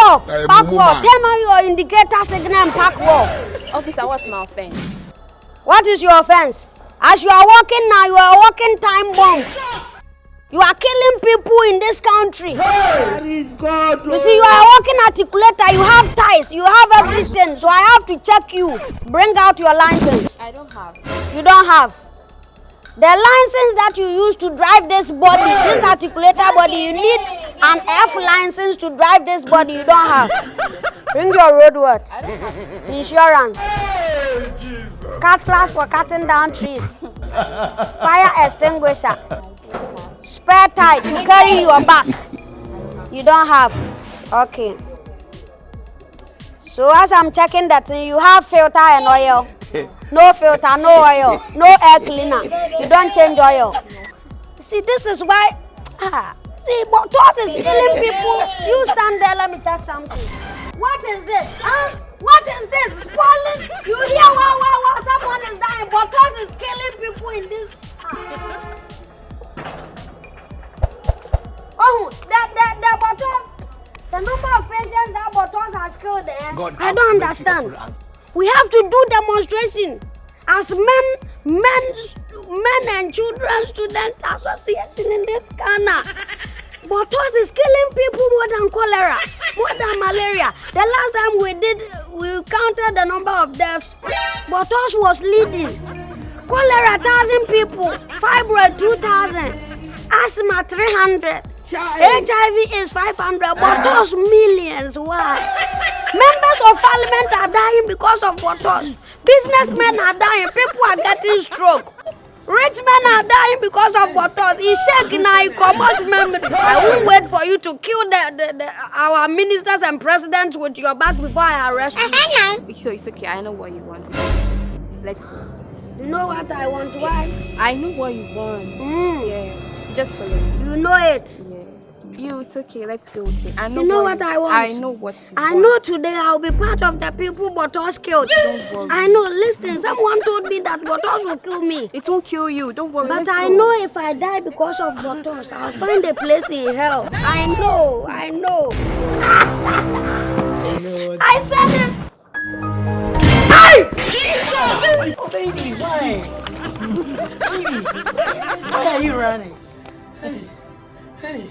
wall. Park wall. Turn on your indicator signal and park wall. Officer, what's my offense? What is your offense? As you are walking now, you are walking time bombs. You are killing people in this country. You see, you are walking articulator, you have ties, you have everything. So I have to check you. Bring out your license. I don't have. You don't have. The license that you use to drive this body, this articulator body, you need an F license to drive this body. You don't have. Bring your roadwork. Insurance. Cutlass for cutting down trees. Fire extinguisher. Spare tire to carry your back. You don't have. Okay. So as I'm checking that, you have filter and oil. No filter, no oil, no air cleaner. You don't change oil. See, this is why. See, but toss is killing people. You stand there, let me check something. What is this? Huh? What is this? Spoiling? You hear wow, someone is dying, but toss is killing people in this. Oh, the bottles. The number of patients that bottles has killed there. I don't understand. We have to do demonstration as men and children students association in this Ghana. Bottles is killing people more than cholera, more than malaria. The last time we counted the number of deaths, Bottles was leading. Cholera 1,000 people, fibroid 2,000, asthma 300. HIV is 500, bottles millions. Why? Members of parliament are dying because of bottles. Businessmen are dying. People are getting stroke. Rich men are dying because of bottles. He shake now, he commits memory. I won't wait for you to kill our ministers and presidents with your back before I arrest you. So it's okay. I know what you want. Let's go. You know what I want? Why? I know what you want. Yeah. Just follow me. You know it. Yeah. It's okay. Let's go with it. I know. You know what I want. I know what you want. I know today I'll be part of the people bottles killed. Don't worry. I know. Listen, someone told me that bottles will kill me. It won't kill you. Don't worry. But I know if I die because of bottles, I'll find a place in hell. I know. I said it. Hey! Oh, baby, why? Baby, why are you running? Hey.